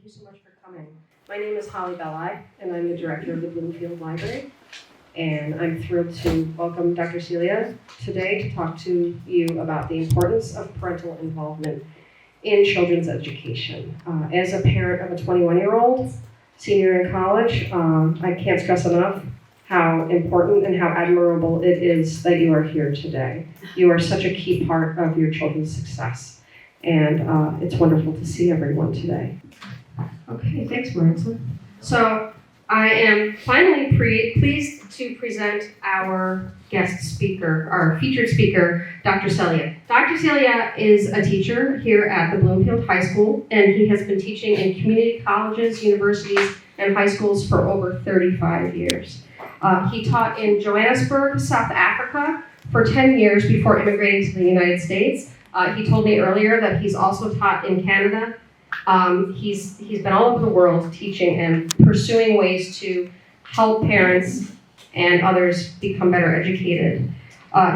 Thank you so much for coming. My name is Holly Belli, and I'm the director of the Bloomfield Library. And I'm thrilled to welcome Dr. Selliah today to talk to you about the importance of parental involvement in children's education. As a parent of a 21-year-old senior in college, I can't stress enough how important and how admirable it is that you are here today. You are such a key part of your children's success. And it's wonderful to see everyone today. Okay, thanks, Marissa. So I am finally pleased to present our guest speaker, our featured speaker, Dr. Selliah. Dr. Selliah is a teacher here at the Bloomfield High School, and he has been teaching in community colleges, universities, and high schools for over 35 years. He taught in Johannesburg, South Africa for 10 years before immigrating to the United States. He told me earlier that he's also taught in Canada. He's been all over the world teaching and pursuing ways to help parents and others become better educated.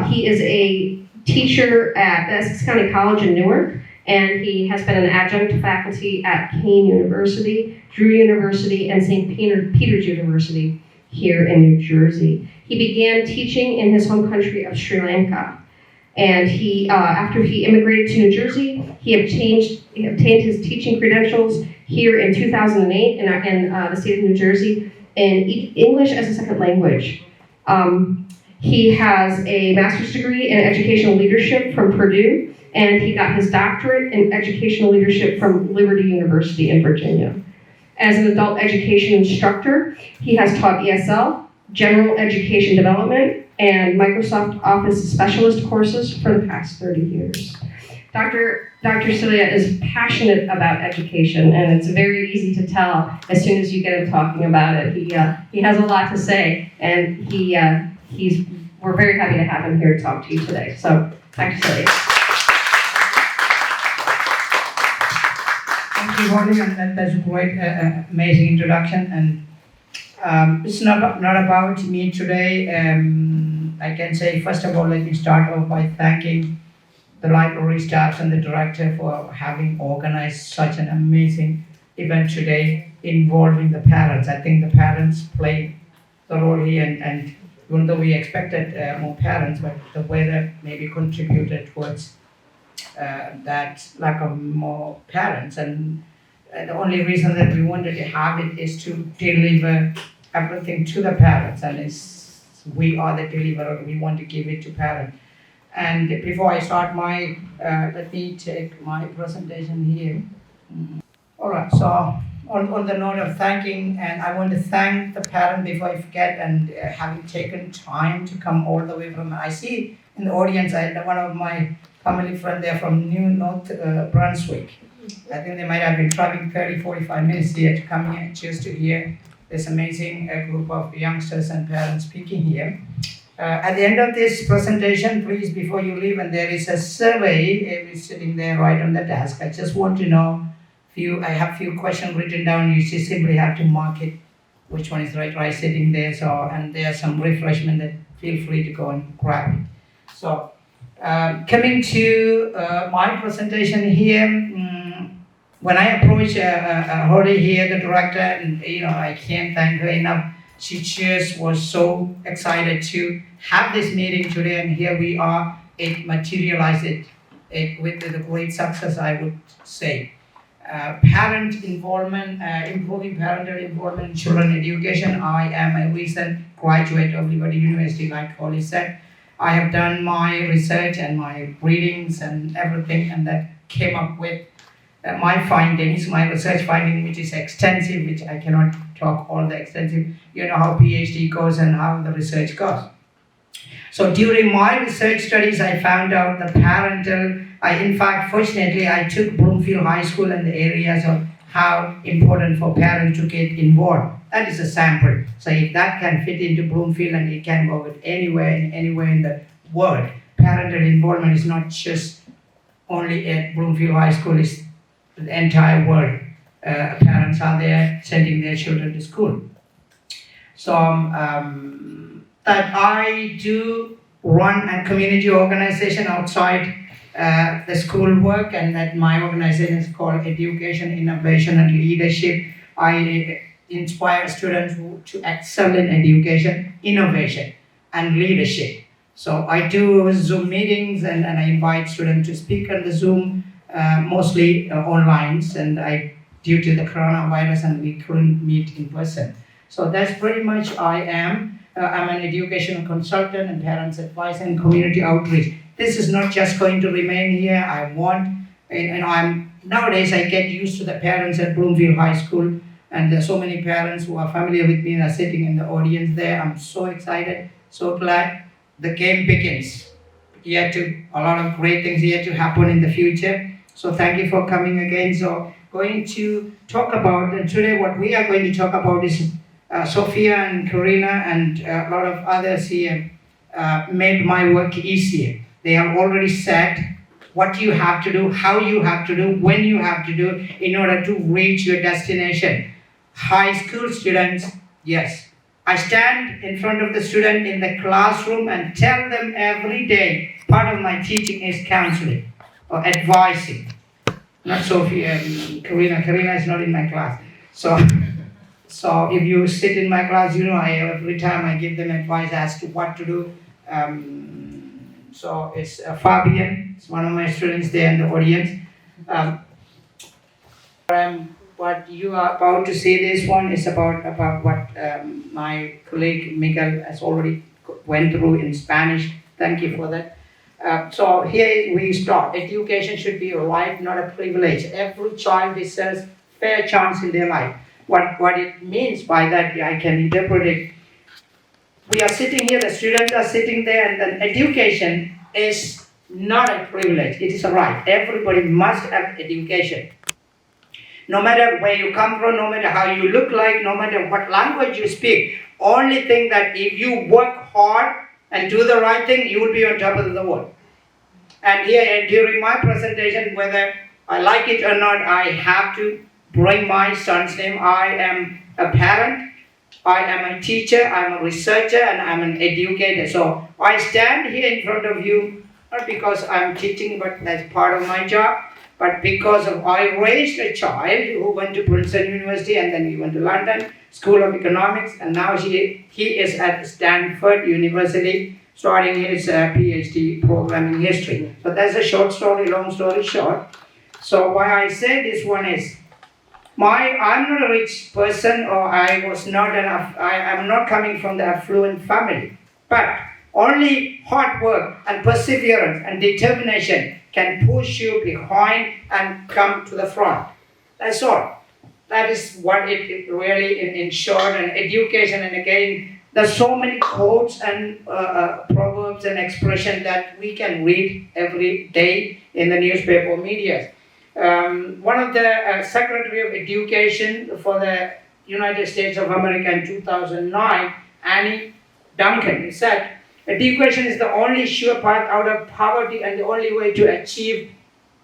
He is a teacher at Essex County College in Newark, and he has been an adjunct faculty at Kean University, Drew University, and St. Peter's University here in New Jersey. He began teaching in his home country of Sri Lanka. And he, after he immigrated to New Jersey, he obtained his teaching credentials here in 2008 in the state of New Jersey in English as a second language. He has a master's degree in educational leadership from Purdue, and he got his doctorate in educational leadership from Liberty University in Virginia. As an adult education instructor, he has taught ESL, general education development, and Microsoft Office specialist courses for the past 30 years. Dr. Selliah is passionate about education, and it's very easy to tell as soon as you get him talking about it. He has a lot to say, and we're very happy to have him here to talk to you today. So, Dr. Selliah. Thank you, Holly, and that's a great, amazing introduction. And it's not about me today. I can say, first of all, let me start off by thanking the library staff and the director for having organized such an amazing event today involving the parents. I think the parents play the role here, and even though we expected more parents, but the weather maybe contributed towards that lack of more parents. And the only reason that we wanted to have it is to deliver everything to the parents, and we are the deliverer. We want to give it to parents. And before I start let me take my presentation here. All right, so on the note of thanking, and I want to thank the parent before I forget, and having taken time to come all the way from, I see in the audience, I had one of my family friends there from North Brunswick. I think they might have been traveling 30-45 minutes here to come here just to hear this amazing group of youngsters and parents speaking here. At the end of this presentation, please, before you leave, and there is a survey sitting there right on the desk. I just want to know, I have a few questions written down. You just simply have to mark it, which one is right sitting there. So, and there's some refreshment that feel free to go and grab it. So, coming to my presentation here, when I approached Holly here, the director, and I can't thank her enough. She just was so excited to have this meeting today, and here we are. It materialized it with the great success, I would say. Parent involvement, improving parental involvement in children education. I am a recent graduate of Liberty University, like Holly said. I have done my research and my readings and everything, and that came up with my findings, my research finding, which is extensive, which I cannot talk all the extensive. You know how PhD goes and how the research goes. So during my research studies, I found out the parental, fortunately, I took Bloomfield High School and the areas of how important for parents to get involved. That is a sample. So if that can fit into Bloomfield, and it can go with anywhere in the world, parental involvement is not just only at Bloomfield High School, it's the entire world. Parents are there sending their children to school. So that I do run a community organization outside the school work, and that my organization is called Education, Innovation and Leadership. I inspire students to excel in education, innovation and leadership. So I do Zoom meetings, and I invite students to speak on the Zoom, mostly online, and due to the coronavirus, and we couldn't meet in person. So that's pretty much I am. I'm an educational consultant and parents advisor and community outreach. This is not just going to remain here. I want, and I'm nowadays I get used to the parents at Bloomfield High School, and there's so many parents who are familiar with me and are sitting in the audience there. I'm so excited, so glad. The game begins. A lot of great things yet to happen in the future. So thank you for coming again. So going to talk about, and today what we are going to talk about is Sophia and Karina and a lot of others here made my work easier. They have already said what you have to do, how you have to do, when you have to do in order to reach your destination. High school students, yes. I stand in front of the student in the classroom and tell them every day, part of my teaching is counseling or advising. Not Sophia and Karina. Karina is not in my class. So if you sit in my class, every time I give them advice as to what to do. So it's Fabian, it's one of my students there in the audience. What you are about to see, this one is about what my colleague Miguel has already went through in Spanish. Thank you for that. So here we start. Education should be a right, not a privilege. Every child deserves fair chance in their life. What it means by that, I can interpret it. We are sitting here, the students are sitting there, and then education is not a privilege, it is a right. Everybody must have education. No matter where you come from, no matter how you look like, no matter what language you speak, only thing that if you work hard and do the right thing, you will be on top of the world. And here during my presentation, whether I like it or not, I have to bring my son's name. I am a parent, I am a teacher, I'm a researcher, and I'm an educator. So I stand here in front of you, not because I'm teaching, but that's part of my job. But because I raised a child who went to Princeton University, and then he went to London School of Economics, and now he is at Stanford University starting his PhD program in history. So that's a short story, long story short. So why I say this one is, I'm not a rich person, or I'm not coming from the affluent family, but only hard work and perseverance and determination can push you behind and come to the front. That's all. That is what it really in short. And education, and again, there's so many quotes and proverbs and expressions that we can read every day in the newspaper media. One of the Secretary of Education for the United States of America in 2009, Annie Duncan, said, education is the only sure path out of poverty and the only way to achieve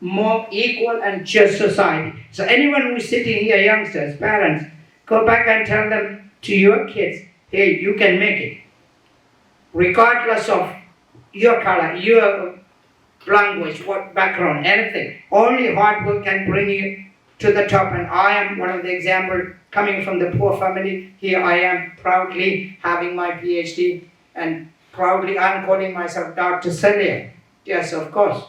more equal and just society. So anyone who's sitting here, youngsters, parents, go back and tell them to your kids, hey, you can make it. Regardless of your color, your language, what background, anything. Only hard work can bring you to the top. And I am one of the examples coming from the poor family. Here I am proudly having my PhD, and proudly I'm calling myself Dr. Selliah. Yes, of course.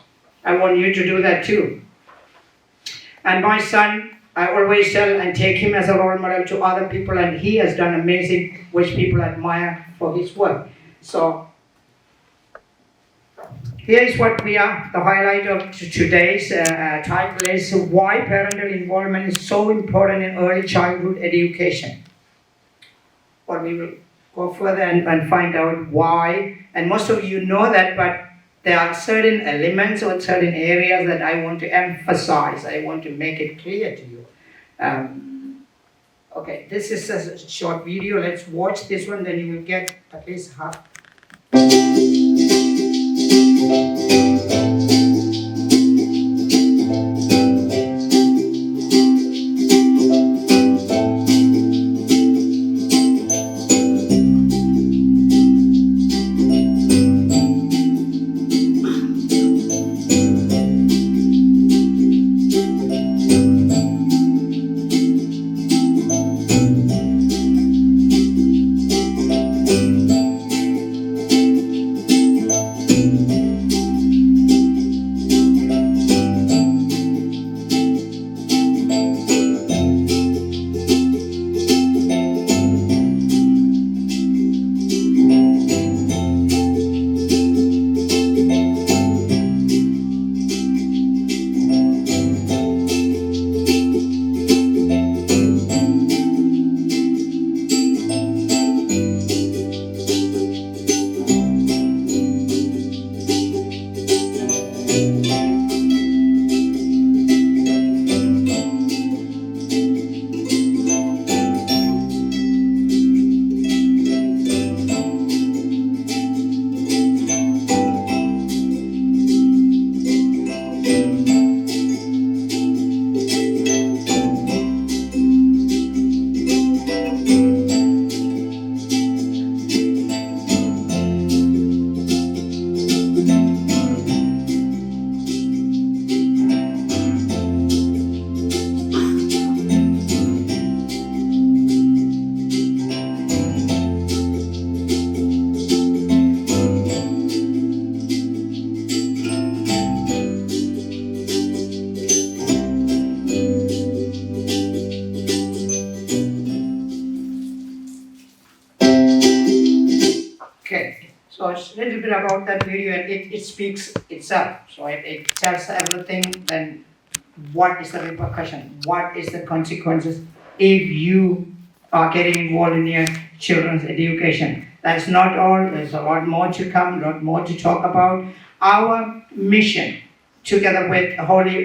I want you to do that too. And my son, I always tell and take him as a role model to other people, and he has done amazing, which people admire for his work. So here is what we are, the highlight of today's title is why parental involvement is so important in early childhood education. Or we will go further and find out why. And most of you know that, but there are certain elements or certain areas that I want to emphasize. I want to make it clear to you. Okay, this is a short video. Let's watch this one, then you will get at least half. So it's a little bit about that video, and it speaks itself. So it tells everything. Then what is the repercussion? What is the consequences if you are getting involved in your children's education? That's not all. There's a lot more to come, a lot more to talk about. Our mission, together with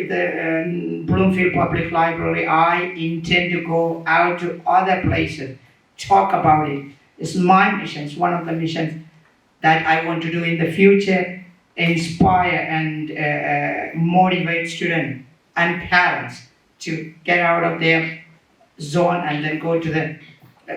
the Bloomfield Public Library, I intend to go out to other places, talk about it. It's my mission. It's one of the missions that I want to do in the future, inspire and motivate students and parents to get out of their zone and then go to the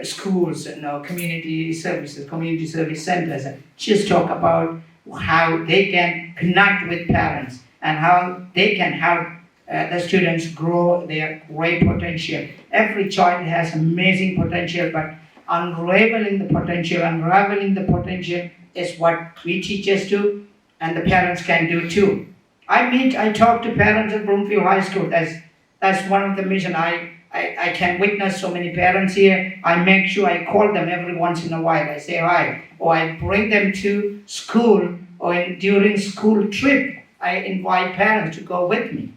schools and community services, community service centers, and just talk about how they can connect with parents and how they can help the students grow their great potential. Every child has amazing potential, but unraveling the potential is what we teachers do and the parents can do too. I talk to parents at Bloomfield High School. That's one of the mission. I can witness so many parents here. I make sure I call them every once in a while. I say hi, or I bring them to school, or during school trip, I invite parents to go with me.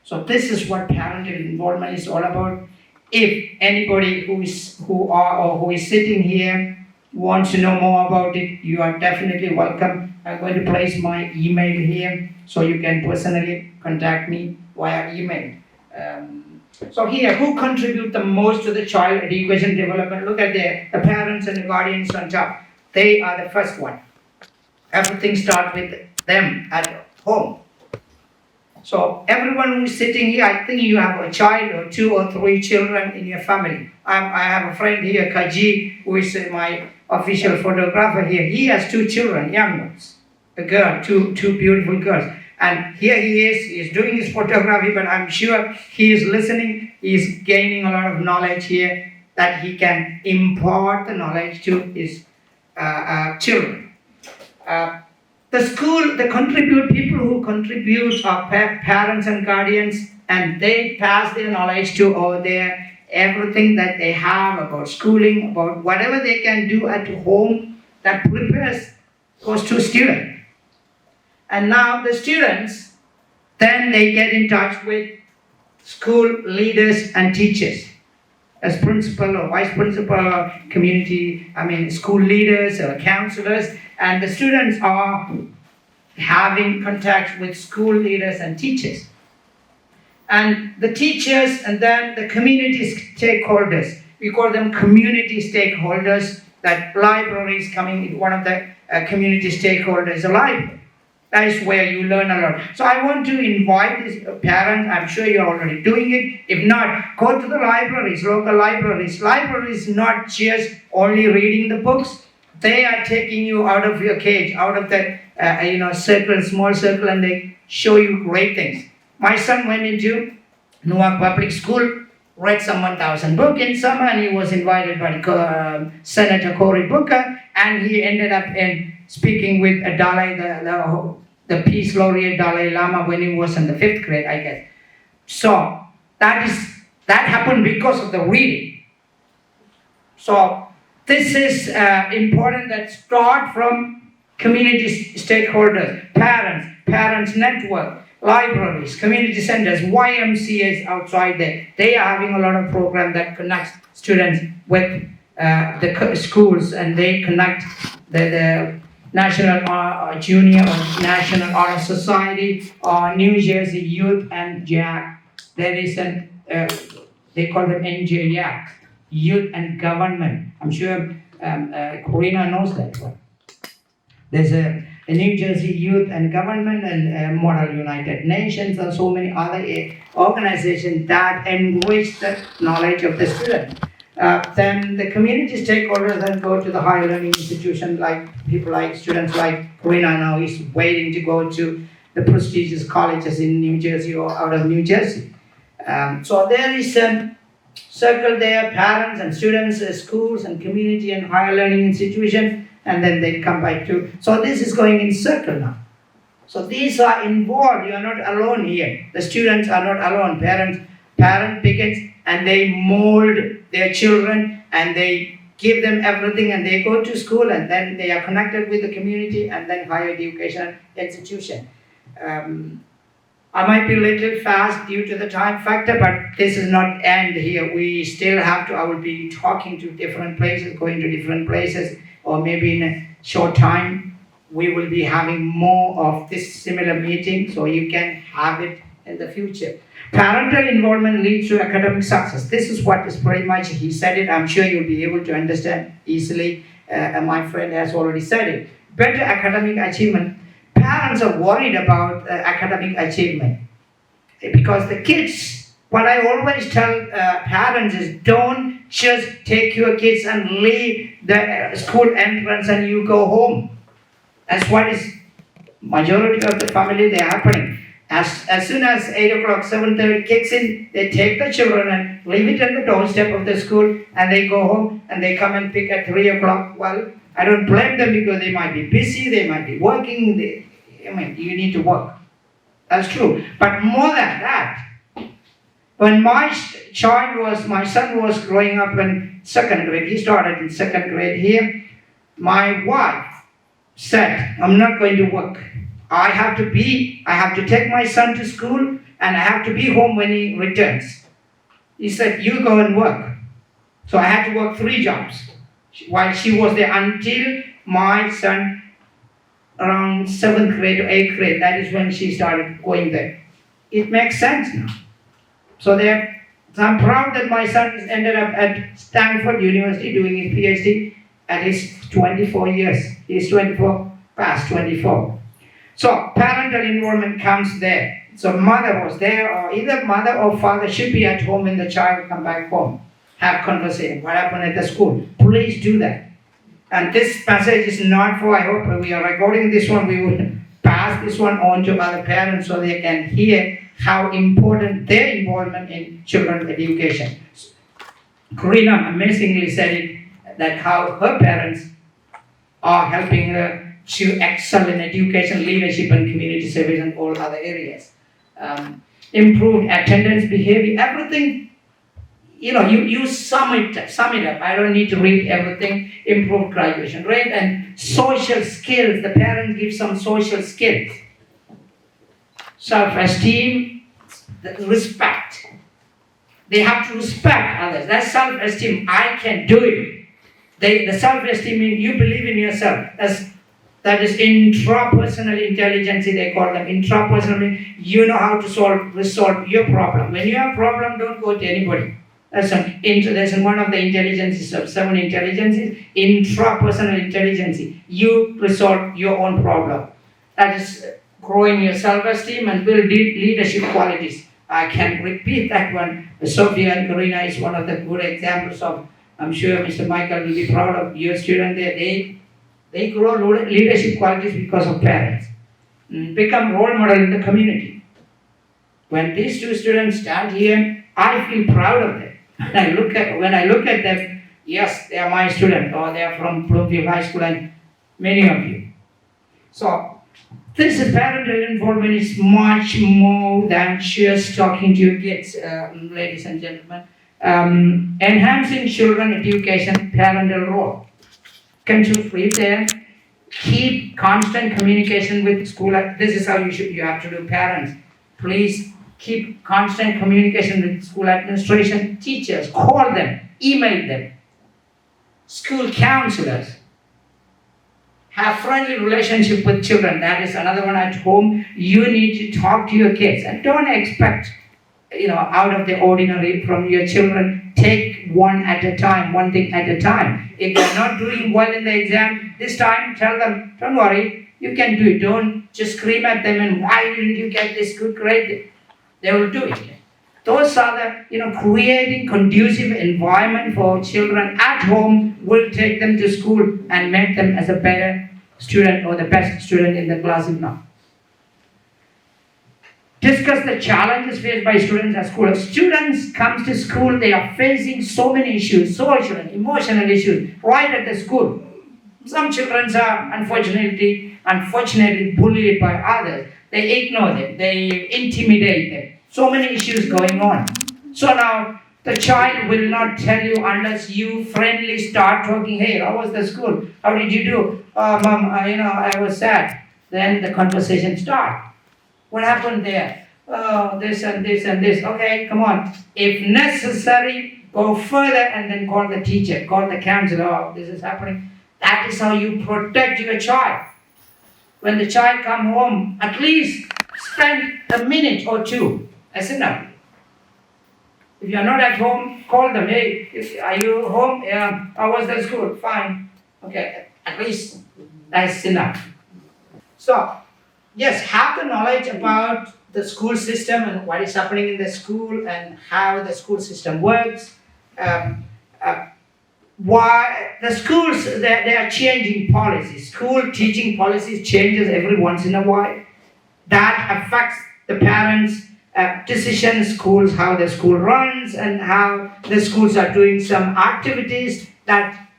So this is what parental involvement is all about. If anybody who is sitting here wants to know more about it, you are definitely welcome. I'm going to place my email here so you can personally contact me via email. So here, who contribute the most to the child education development? Look at the parents and the guardians on top. They are the first one. Everything starts with them at home. So everyone who's sitting here, I think you have a child or 2 or 3 children in your family. I have a friend here, Kaji, who is my official photographer here. He has 2 children, young ones. A girl, two beautiful girls. And here he is, he's doing his photography, but I'm sure he is listening, he's gaining a lot of knowledge here that he can impart the knowledge to his children. People who contribute are parents and guardians, and they pass their knowledge to everything that they have about schooling, about whatever they can do at home that prepares those 2 students. And now the students, then they get in touch with school leaders and teachers. As principal or vice principal or school leaders or counselors, and the students are having contact with school leaders and teachers. And the teachers and then the community stakeholders, we call them community stakeholders, that library is coming, one of the community stakeholders, a library. That is where you learn a lot. So I want to invite these parents, I'm sure you're already doing it. If not, go to the libraries, local libraries. Libraries not just only reading the books. They are taking you out of your cage, out of the small circle, and they show you great things. My son went into Newark Public School, read some 1,000 books in summer, and he was invited by Senator Cory Booker, and he ended up speaking with the Peace Laureate Dalai Lama when he was in the 5th grade, I guess. So that happened because of the reading. So this is important, that start from community stakeholders, parents network, libraries, community centers, YMCAs outside there. They are having a lot of programs that connect students with the schools, and they connect the National Junior or National Honor Society or New Jersey Youth and JAC. There is they call them NJYAC, Youth and Government. I'm sure Corina knows that one. There's a New Jersey Youth and Government and Model United Nations and so many other organizations that enrich the knowledge of the student. Then the community stakeholders then go to the higher learning institution, like people like students like Corina now is waiting to go to the prestigious colleges in New Jersey or out of New Jersey. So there is a circle there, parents and students, schools and community and higher learning institutions, and then they come back to, so this is going in circle now. So these are involved, you are not alone here. The students are not alone, parent begins and they mold their children and they give them everything and they go to school and then they are connected with the community and then higher education institution. I might be a little fast due to the time factor, but this is not end here. We still have to, I will be talking to different places, going to different places, or maybe in a short time, we will be having more of this similar meeting, so you can have it in the future. Parental involvement leads to academic success. This is what is pretty much, he said it, I'm sure you'll be able to understand easily, and my friend has already said it. Better academic achievement. Parents are worried about academic achievement because the kids, what I always tell parents is don't just take your kids and leave the school entrance and you go home. That's what is majority of the family they're happening. As soon as 8 o'clock, 7:30 kicks in, they take the children and leave it at the doorstep of the school and they go home and they come and pick at 3 o'clock. Well, I don't blame them because they might be busy, they might be working, you need to work. That's true. But more than that, when my son was growing up in second grade, he started in second grade here, my wife said, I'm not going to work. I have to take my son to school and I have to be home when he returns. He said, you go and work. So I had to work 3 jobs while she was there until my son around 7th grade or 8th grade. That is when she started going there. It makes sense now. So I'm proud that my son has ended up at Stanford University doing his PhD at his 24 years. He's 24, past 24. So parental involvement comes there. So mother was there, or either mother or father should be at home when the child come back home. Have conversation. What happened at the school? Please do that. And this passage is not for, I hope we are recording this one, we will pass this one on to other parents so they can hear how important their involvement in children's education. Karina amazingly said it, that how her parents are helping her to excel in education, leadership, and community service and all other areas. Improved attendance, behavior, everything. You sum it up. I don't need to read everything. Improved graduation rate and social skills. The parents give some social skills. Self-esteem, respect. They have to respect others. That's self-esteem. I can do it. The self-esteem means you believe in yourself. That is intrapersonal intelligence, they call them. Intrapersonal means you know how to resolve your problem. When you have a problem, don't go to anybody. That's one of the intelligences of 7 intelligences. Intrapersonal intelligence. You resolve your own problem. That is growing your self-esteem and build leadership qualities. I can repeat that one. Sophia and Karina is one of the good examples of. I'm sure Mr. Michael will be proud of your student there. They grow leadership qualities because of parents. Become role model in the community. When these 2 students stand here, I feel proud of them. When I look at them, yes, they are my student, or they are from Bloomfield High School, and many of you. So, this parental involvement is much more than just talking to your kids, ladies and gentlemen. Enhancing children education, parental role. Can you read there? Keep constant communication with school. This is how you have to do, parents. Please keep constant communication with school administration, teachers. Call them, email them. School counselors. Have friendly relationship with children. That is another one at home. You need to talk to your kids and don't expect out of the ordinary from your children. Take one thing at a time. If they're not doing well in the exam this time, tell them, don't worry, you can do it. Don't just scream at them and why didn't you get this good grade? They will do it. Those are the, creating conducive environment for children at home will take them to school and make them as a better student or the best student in the class if not. Discuss the challenges faced by students at school. Students come to school, they are facing so many issues, social and emotional issues, right at the school. Some children are unfortunately bullied by others. They ignore them, they intimidate them. So many issues going on. So now, The child will not tell you unless you friendly start talking. Hey, how was the school? How did you do? Mom, I was sad. Then the conversation starts. What happened there? Oh, this and this and this. Okay, come on. If necessary, go further and then call the teacher, call the counselor. Oh, this is happening. That is how you protect your child. When the child come home, at least spend a minute or two. That's enough. If you are not at home, call them. Hey, are you home? Yeah. How was the school? Fine. Okay. At least that's enough. So, yes, have the knowledge about the school system and what is happening in the school and how the school system works. Why the schools, they are changing policies. School teaching policies changes every once in a while. That affects the parents' decisions, schools, how the school runs and how the schools are doing some activities that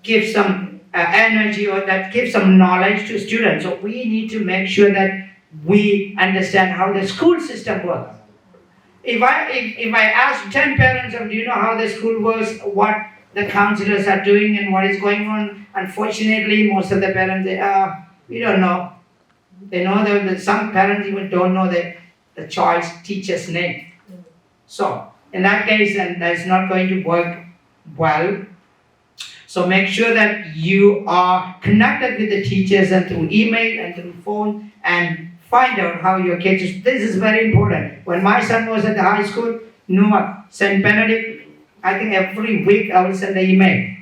give some energy or that give some knowledge to students. So we need to make sure that we understand how the school system works. If I ask 10 parents, do you know how the school works, what the counselors are doing and what is going on, unfortunately, most of the parents, we don't know. They know that some parents even don't know the child's teacher's name. So, in that case, then that's not going to work well. So make sure that you are connected with the teachers and through email and through phone and find out how your kids is. This is very important. When my son was at the high school, St. Benedict, I think every week I will send an email.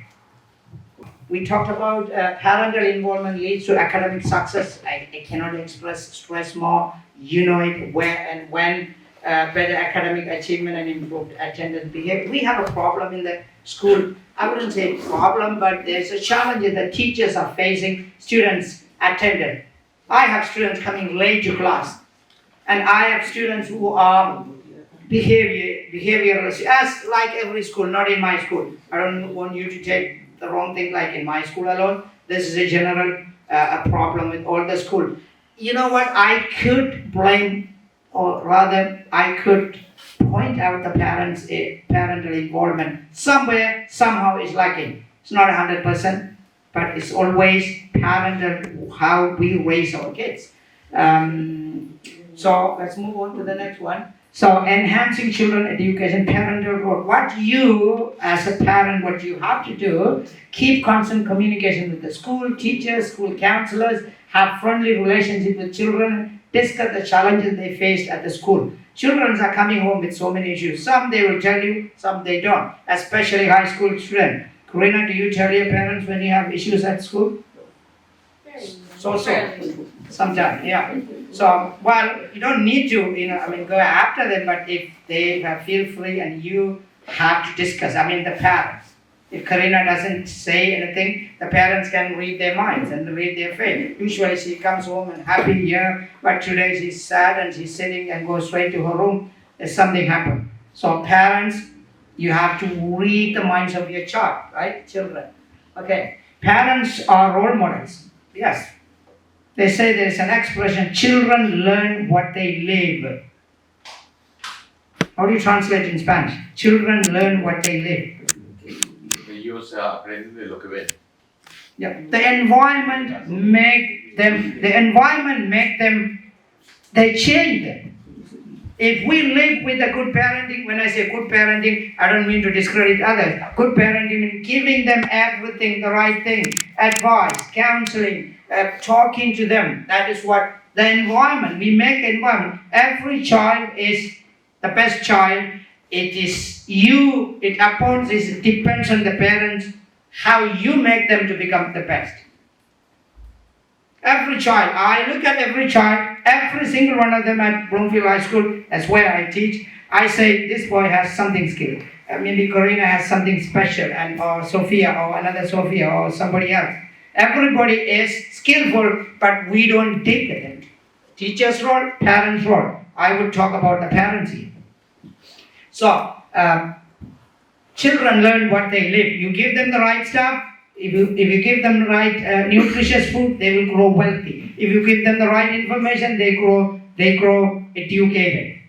We talked about parental involvement leads to academic success. I cannot stress more. You know it, where and when, better academic achievement and improved attendance behavior. We have a problem in the school. I wouldn't say problem, but there's a challenge that teachers are facing students' attendance. I have students coming late to class, and I have students who are behavioralists, as like every school, not in my school. I don't want you to take the wrong thing like in my school alone. This is a general a problem with all the school. You know what, I could blame, or rather I could point out the parents' parental involvement. Somewhere, somehow is lacking. It's not 100%, but it's always parental, how we raise our kids. So let's move on to the next one. So enhancing children education, parental role. What you, as a parent, what you have to do, keep constant communication with the school teachers, school counselors, have friendly relationship with children, discuss the challenges they faced at the school. Children are coming home with so many issues. Some they will tell you, some they don't, especially high school students. Karina, do you tell your parents when you have issues at school? So. Sometimes, yeah. So, well, you don't need to, go after them, but if they feel free and you have to discuss, the parents. If Karina doesn't say anything, the parents can read their minds and read their face. Usually she comes home and happy, yeah, but today she's sad and she's sitting and goes straight to her room. There's something happened. So parents, you have to read the minds of your child, right? Children. Okay. Parents are role models. Yes. They say there is an expression, children learn what they live. How do you translate in Spanish? Children learn what they live. We use aprenden de lo que ven. Yeah. The environment make them, they change them. If we live with a good parenting, when I say good parenting, I don't mean to discredit others. Good parenting means giving them everything, the right thing, advice, counseling, talking to them. That is what the environment, we make environment. Every child is the best child. It is you, it depends on the parents, how you make them to become the best. Every child, I look at every child, every single one of them at Bloomfield High School, that's where I teach. I say, this boy has something skilled. Maybe Karina has something special, or Sophia, or another Sophia, or somebody else. Everybody is skillful, but we don't dig at it. Teacher's role, parent's role. I would talk about the parents here. So, children learn what they live. You give them the right stuff. If you give them the right nutritious food, they will grow wealthy. If you give them the right information, they grow educated.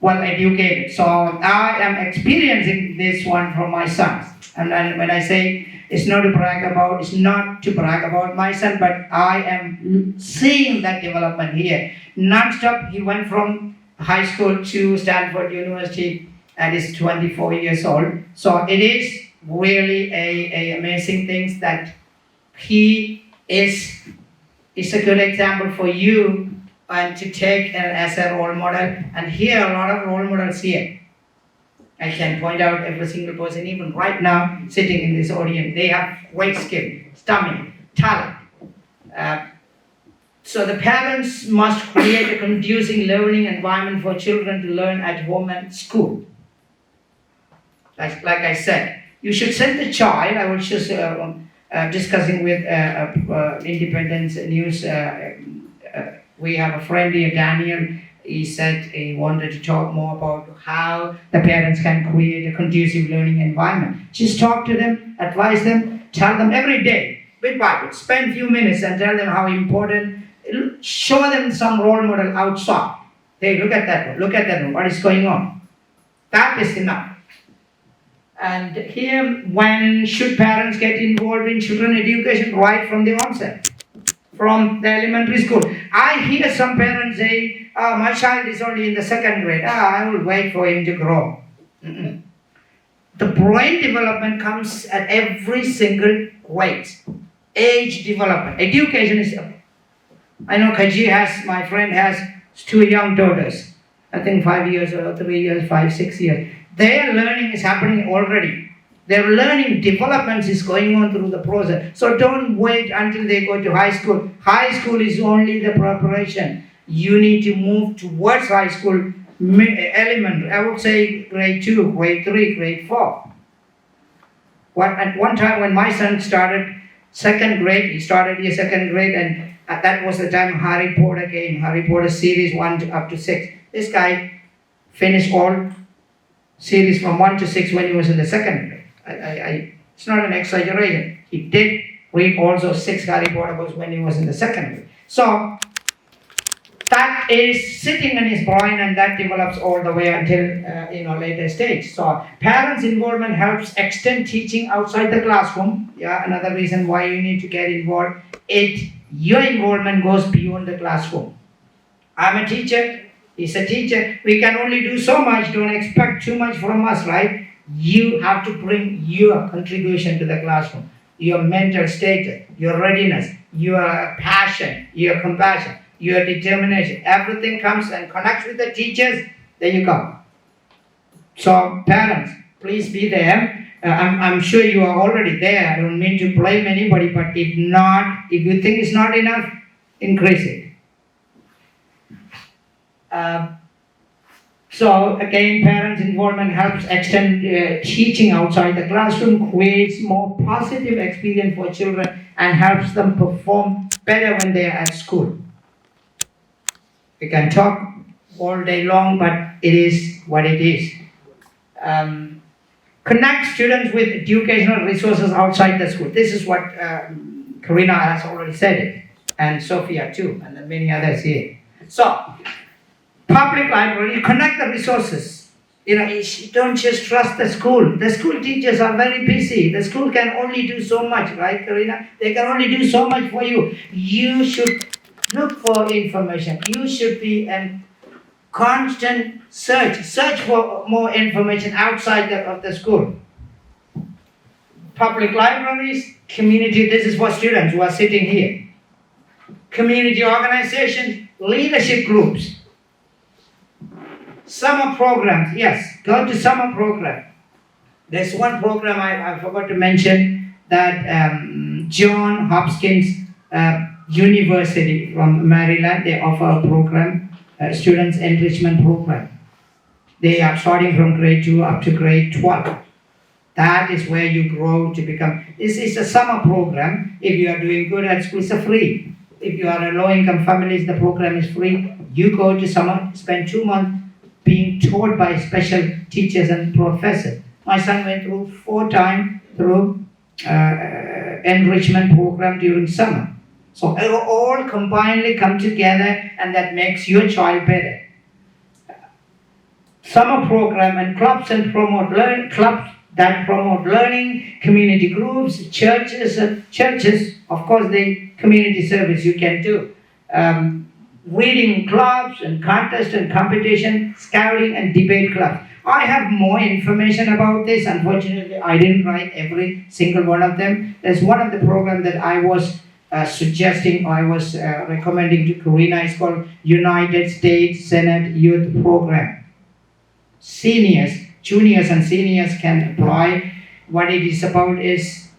well educated. So I am experiencing this one from my sons. And when I say it's not to brag about my son, but I am seeing that development here. Non-stop, he went from high school to Stanford University and is 24 years old. So it is really a amazing thing that he is a good example for you and to take as a role model. And here are a lot of role models here. I can point out every single person, even right now, sitting in this audience. They have great skill, stamina, talent. So the parents must create a conducive learning environment for children to learn at home and school. Like I said, you should send the child. I was just discussing with Independence News. We have a friend here, Daniel. He said he wanted to talk more about how the parents can create a conducive learning environment. Just talk to them, advise them, tell them every day, bit by bit, spend a few minutes and tell them how important, show them some role model outside. Hey, look at that, what is going on? That is enough. And here, when should parents get involved in children education? Right from the onset, from the elementary school. I hear some parents say, my child is only in the 2nd grade. I will wait for him to grow. The brain development comes at every single grade. Age development. Education is, I know my friend has 2 young daughters. I think 5 years or 3 years, 5, 6 years. Their learning is happening already. Their learning development is going on through the process. So don't wait until they go to high school. High school is only the preparation. You need to move towards high school element. I would say grade 2, grade 3, grade 4. At one time when my son started 2nd grade, he started his 2nd grade, and that was the time Harry Potter came. Harry Potter series 1 up to 6. This guy finished all series from 1 to 6 when he was in the 2nd grade. It's not an exaggeration. He did read also 6 Harry Potter books when he was in the 2nd grade. So that is sitting in his brain, and that develops all the way until later stage. So parents' involvement helps extend teaching outside the classroom. Yeah, another reason why you need to get involved. Your involvement goes beyond the classroom. I'm a teacher. He's a teacher. We can only do so much. Don't expect too much from us, right? You have to bring your contribution to the classroom, your mental status, your readiness, your passion, your compassion, your determination. Everything comes and connects with the teachers. There you go. So parents, please be there. I'm sure you are already there. I don't mean to blame anybody, but if you think it's not enough, increase it. So again, parents' involvement helps extend teaching outside the classroom, creates more positive experience for children, and helps them perform better when they are at school. We can talk all day long, but it is what it is. Connect students with educational resources outside the school. This is what Karina has already said it, and Sophia too, and many others here. So, public library, connect the resources. You don't just trust the school. The school teachers are very busy. The school can only do so much, right, Karina? They can only do so much for you. You should look for information. You should be in constant search for more information outside of the school. Public libraries, community, this is for students who are sitting here. Community organizations, leadership groups. Summer programs, yes, go to summer program. There's one program I forgot to mention that John Hopkins University from Maryland, they offer a program, Students Enrichment Program. They are starting from grade 2 up to grade 12. That is where you grow to become. This is a summer program. If you are doing good at school, it's free. If you are a low-income family, the program is free. You go to summer, spend 2 months being taught by special teachers and professors. My son went through 4 times through enrichment program during summer. So it will all combinedly come together, and that makes your child better. summer program, and clubs that promote learning, community groups, churches. Of course, the community service you can do. Reading clubs and contests and competition, scouting and debate clubs. I have more information about this. Unfortunately, I didn't write every single one of them. There's one of the programs that I was recommending to Karina. It's called United States Senate Youth Program. Seniors, juniors and seniors can apply. What it is about is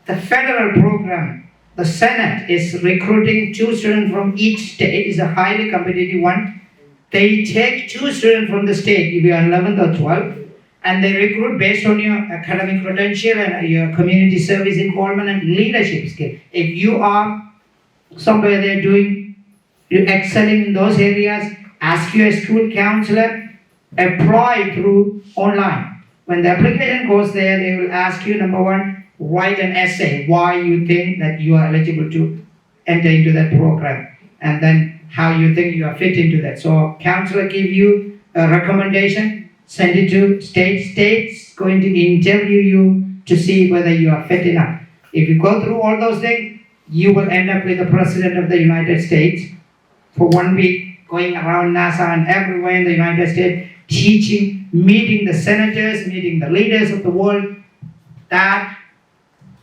the federal program. The Senate is recruiting 2 students from each state. It's a highly competitive one. They take 2 students from the state, if you are 11th or 12th, and they recruit based on your academic credential and your community service involvement and leadership skill. If you are somewhere there you're excelling in those areas, ask your school counselor, apply through online. When the application goes there, they will ask you, number 1, write an essay why you think that you are eligible to enter into that program, and then how you think you are fit into that. So counselor give you a recommendation, send it to states going to interview you to see whether you are fit enough. If you go through all those things, you will end up with the President of the United States for 1 week, going around NASA and everywhere in the United States, teaching, meeting the senators, meeting the leaders of the world. That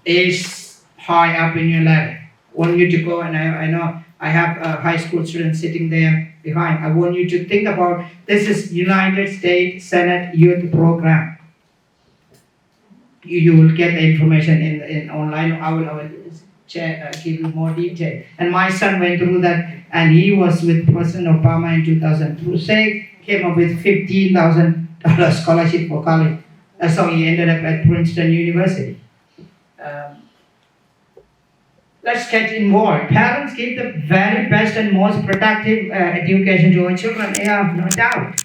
is high up in your ladder. I want you to go, and I know I have a high school student sitting there behind. I want you to think about, this is United States Senate Youth Program. You will get the information in online. I will give you more detail. And my son went through that, and he was with President Obama in 2006, came up with $15,000 scholarship for college. That's how he ended up at Princeton University. Let's get involved. Parents give the very best and most productive education to our children. Yeah, no doubt.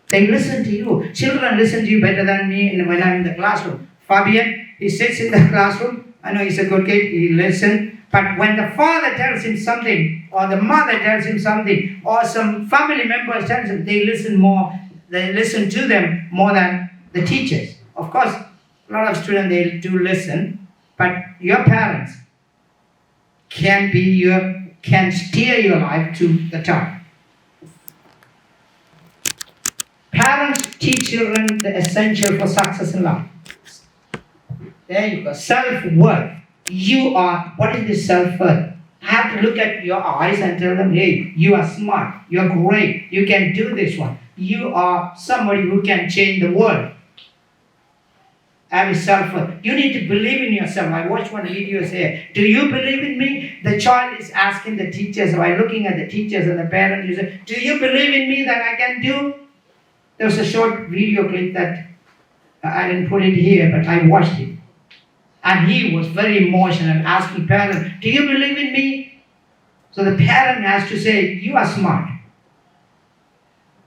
They listen to you. Children listen to you better than me when I'm in the classroom. Fabian, he sits in the classroom. I know he's a good kid. He listens. But when the father tells him something, or the mother tells him something, or some family members tells him, they listen more. They listen to them more than the teachers. Of course, a lot of students, they do listen. But your parents can steer your life to the top. Parents teach children the essential for success in life. There you go. Self-worth. What is this self-worth? I have to look at your eyes and tell them, hey, you are smart, you are great, you can do this one. You are somebody who can change the world. Have self-worth. You need to believe in yourself. I watched one video say, do you believe in me? The child is asking the teachers, by looking at the teachers and the parents, you say, do you believe in me that I can do? There was a short video clip that I didn't put it here, but I watched it. And he was very emotional, asking parents, do you believe in me? So the parent has to say, you are smart.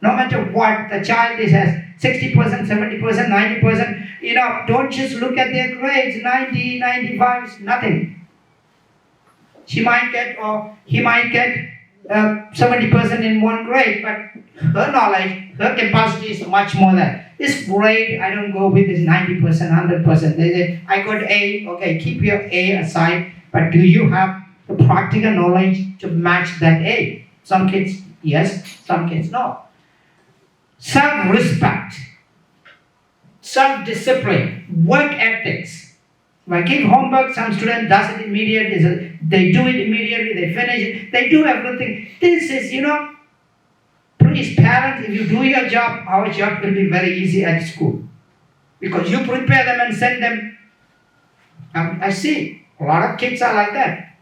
No matter what, the child has 60%, 70%, 90%. Don't just look at their grades. 90, 95 is nothing. She might get, or he might get 70% in one grade, but her knowledge, her capacity is much more than that. This grade, I don't go with this 90%, 100%. They say, I got A, okay, keep your A aside, but do you have the practical knowledge to match that A? Some kids, yes, some kids, no. Self-respect, self-discipline, work ethics. If I give homework, some student does it immediately, they do it immediately, they finish it, they do everything. This is, please parents, if you do your job, our job will be very easy at school. Because you prepare them and send them. I see, a lot of kids are like that.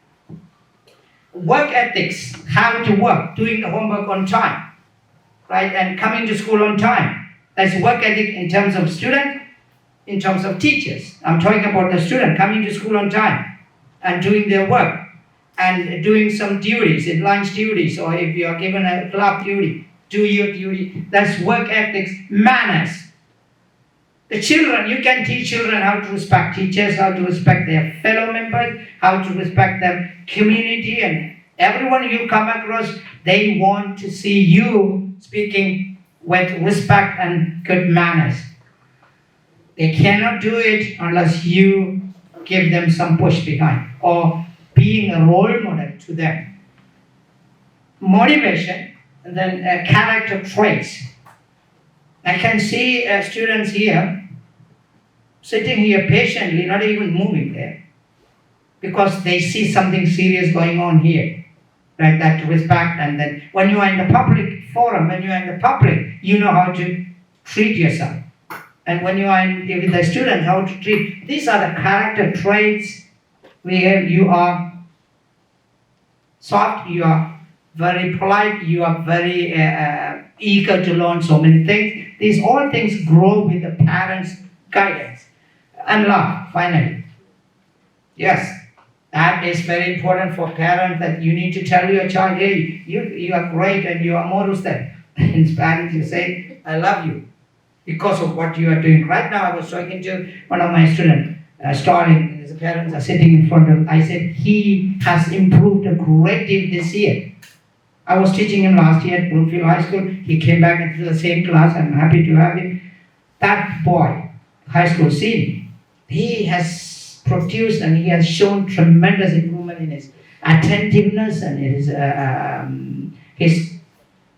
Work ethics, how to work, doing the homework on time. Right, and coming to school on time. That's work ethic in terms of student, in terms of teachers. I'm talking about the student coming to school on time and doing their work and doing some duties, in lunch duties, or if you are given a club duty, do your duty. That's work ethics, manners. The children, you can teach children how to respect teachers, how to respect their fellow members, how to respect their community, and everyone you come across, they want to see you speaking with respect and good manners. They cannot do it unless you give them some push behind or being a role model to them. Motivation and then character traits. I can see students here sitting here patiently, not even moving there, because they see something serious going on here. Right, that respect, and then when you are in the public forum, when you are in the public, you know how to treat yourself. And when you are with the students, how to treat. These are the character traits where you are soft, you are very polite, you are very eager to learn so many things. These all things grow with the parents' guidance. And love, finally. Yes. That is very important for parents, that you need to tell your child, hey, you are great and you are more than. In Spanish you say, I love you because of what you are doing. Right now I was talking to one of my students, Stalin, his parents are sitting in front of him. I said, he has improved a great deal this year. I was teaching him last year at Bloomfield High School. He came back into the same class. I'm happy to have him. That boy, high school senior, he has produced and he has shown tremendous improvement in his attentiveness and his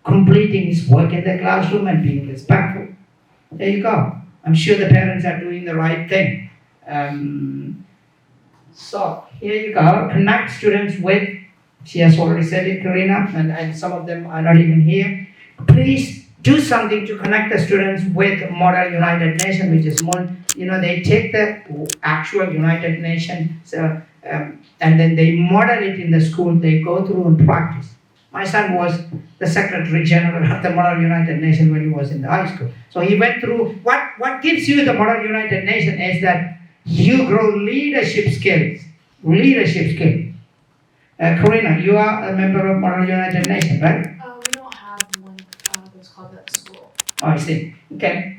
completing his work in the classroom and being respectful. There you go. I'm sure the parents are doing the right thing. So here you go. Connect students with, she has already said it, Karina, and some of them are not even here. Please do something to connect the students with Model United Nations, which is more, they take the actual United Nations and then they model it in the school. They go through and practice. My son was the Secretary General of the Model United Nations when he was in the high school. So he went through, what gives you the Model United Nations is that you grow leadership skills. Leadership skills. Karina, you are a member of Model United Nations, right? We don't have one that's called that school. Oh, I see. Okay.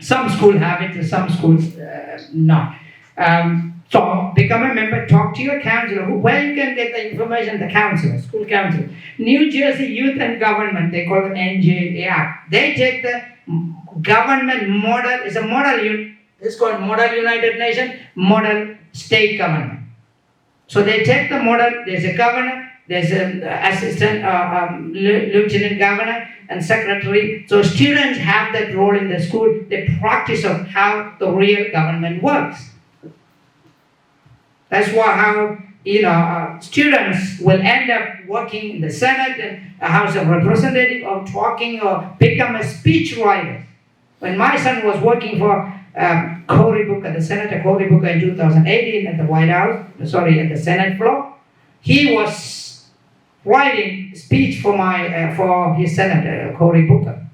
Some schools have it, some schools not. So become a member, talk to your counselor. Where you can get the information? The counselor, school counselor. New Jersey Youth and Government, they call it NJA. They take the government model, it's a model, it's called Model United Nations, Model State Government. So they take the model, there's a governor, there's an assistant, lieutenant governor, and secretary. So students have that role in the school, the practice of how the real government works. That's how students will end up working in the Senate and a House of Representatives, or talking or become a speech writer. When my son was working for Cory Booker, the Senator Cory Booker in 2018 at the White House, at the Senate floor, he was writing speech for his Senator Cory Booker.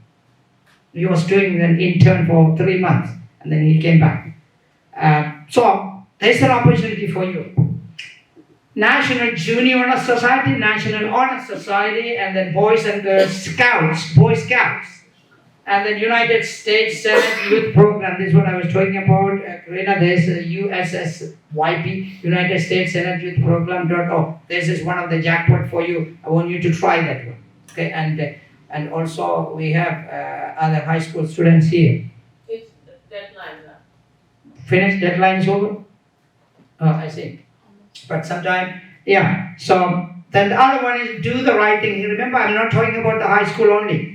He was doing an intern for 3 months, and then he came back. So there's an opportunity for you. National Junior Honor Society, National Honor Society, and then Boys and Girls Scouts, Boy Scouts. And then United States Senate Youth Program, this is what I was talking about. Karina, there's a USSYP, United States Senate Youth Program.org. This is one of the jackpot for you. I want you to try that one. Okay, and also we have other high school students here. It's deadline. Finished, deadline is over? Oh, I see. But sometime, yeah. So then the other one is do the right thing. Remember, I'm not talking about the high school only.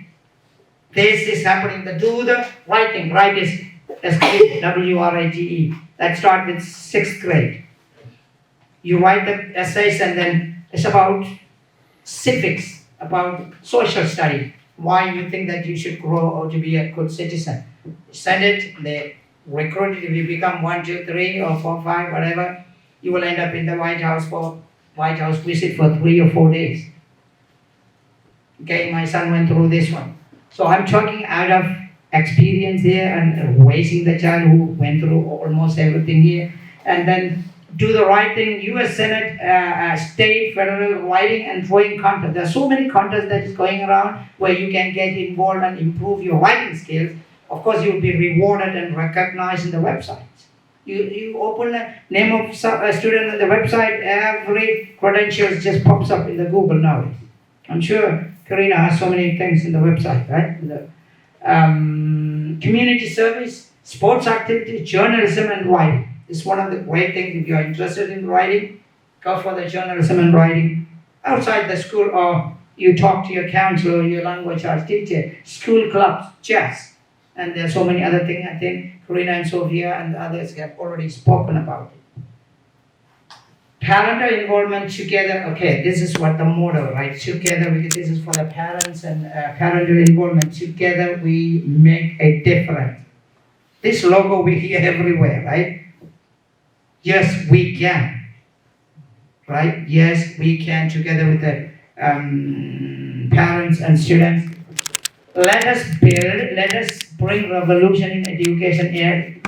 This is happening. The do the right thing. Right is WRITE. That starts with 6th grade. You write the essays, and then it's about civics, about social study. Why you think that you should grow or to be a good citizen. Send it. They recruit it. If you become 1, 2, 3, or 4, 5, whatever, you will end up in the White House for White House visit for 3 or 4 days. Okay, my son went through this one. So I'm talking out of experience here and raising the child who went through almost everything here. And then do the right thing. U.S. Senate, state, federal writing and drawing contest. There are so many contests that is going around where you can get involved and improve your writing skills. Of course, you will be rewarded and recognized in the websites. You open the name of a student on the website, every credentials just pops up in the Google nowadays. I'm sure Karina has so many things in the website, right? community service, sports activities, journalism, and writing. It's one of the great things. If you are interested in writing, go for the journalism and writing outside the school, or you talk to your counselor, your language arts teacher, school clubs, chess, and there are so many other things. I think Karina and Sophia and others have already spoken about it. Parental involvement together. Okay, this is what the motto, right? Together, because this is for the parents and parental involvement. Together, we make a difference. This logo we hear everywhere, right? Yes, we can. Right? Yes, we can. Together with the parents and students. Let us bring revolution in education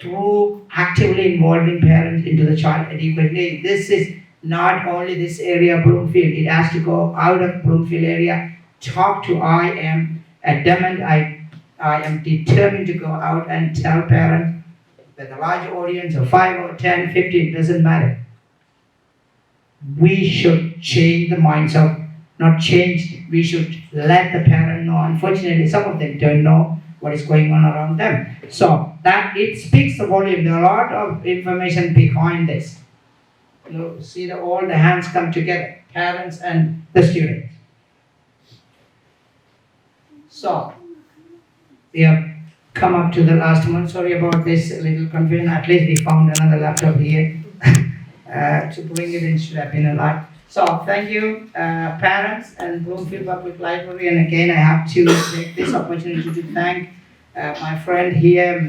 through actively involving parents into the child education. This is not only this area of Bloomfield, it has to go out of Bloomfield area. I am adamant, I am determined to go out and tell parents with a large audience of 5 or 10, 15, doesn't matter. We should change the minds of, not change, we should let the parent know. Unfortunately, some of them don't know what is going on around them. So that it speaks the volume. There are a lot of information behind this. You see all the hands come together, parents and the students. So we have come up to the last one. Sorry about this little confusion. At least we found another laptop here to bring it in. Should have been a lot. So thank you, parents and Bloomfield Public Library. And again, I have to take this opportunity to thank my friend here,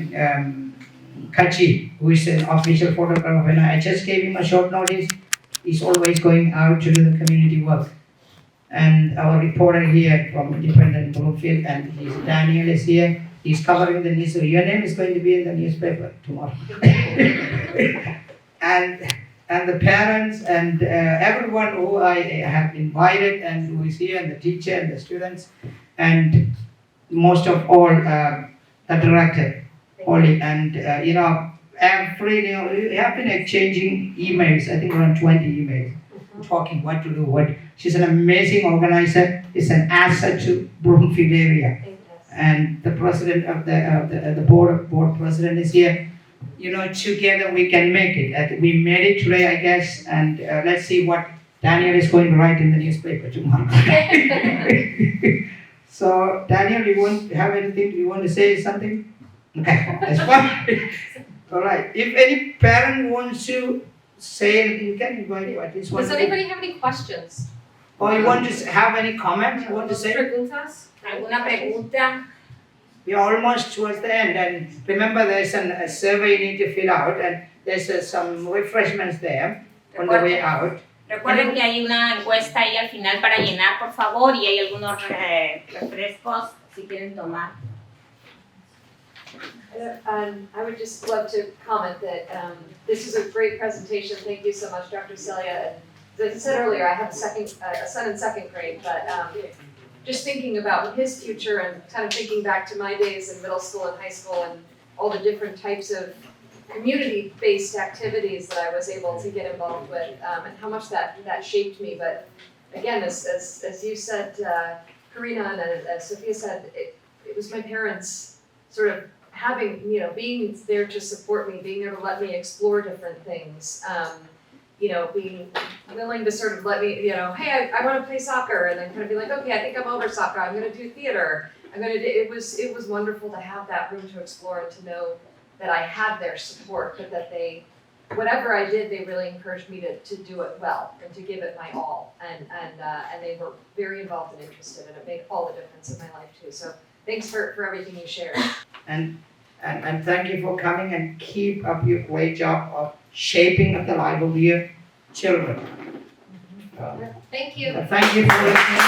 Kachi, who is an official photographer. When I just gave him a short notice, he's always going out to do the community work. And our reporter here from Independent Bloomfield, and Daniel is here. He's covering the news. So your name is going to be in the newspaper tomorrow. And the parents and everyone who I have invited and who is here, and the teacher and the students, and most of all the director, Oli, and we have been exchanging emails. I think around 20 emails, talking what to do. She's an amazing organizer. Is an asset to Broomfield area, and the president of the board president is here. Together we can make it. We made it today, I guess, and let's see what Daniel is going to write in the newspaper tomorrow. So, Daniel, you want have anything? You want to say something? Okay, that's fine. All right. If any parent wants to say anything, you can invite you at least one. Does anybody have any questions? Or you want to have any comment? You want to say? Preguntas? ¿Alguna pregunta? We are almost towards the end, and remember there's a survey you need to fill out, and there's some refreshments there on the way out. Recuerden que hay una encuesta ahí al final para llenar, por favor, y hay algunos refrescos si quieren tomar. I would just love to comment that this is a great presentation. Thank you so much, Dr. Selliah. And as I said earlier, I have a son in second grade, but just thinking about his future and kind of thinking back to my days in middle school and high school and all the different types of community-based activities that I was able to get involved with, and how much that shaped me. But again, as you said, Karina, and as Sophia said, it was my parents sort of having, being there to support me, being there to let me explore different things, being willing to sort of let me, hey, I want to play soccer, and then kind of be like, okay, I think I'm over soccer, I'm going to do theater, it was wonderful to have that room to explore and to know that I had their support, but that whatever I did, they really encouraged me to do it well and to give it my all, and they were very involved and interested, and it made all the difference in my life too. So thanks for everything you shared. And thank you for coming, and keep up your great job of shaping up the life of your children. Thank you. Thank you for listening.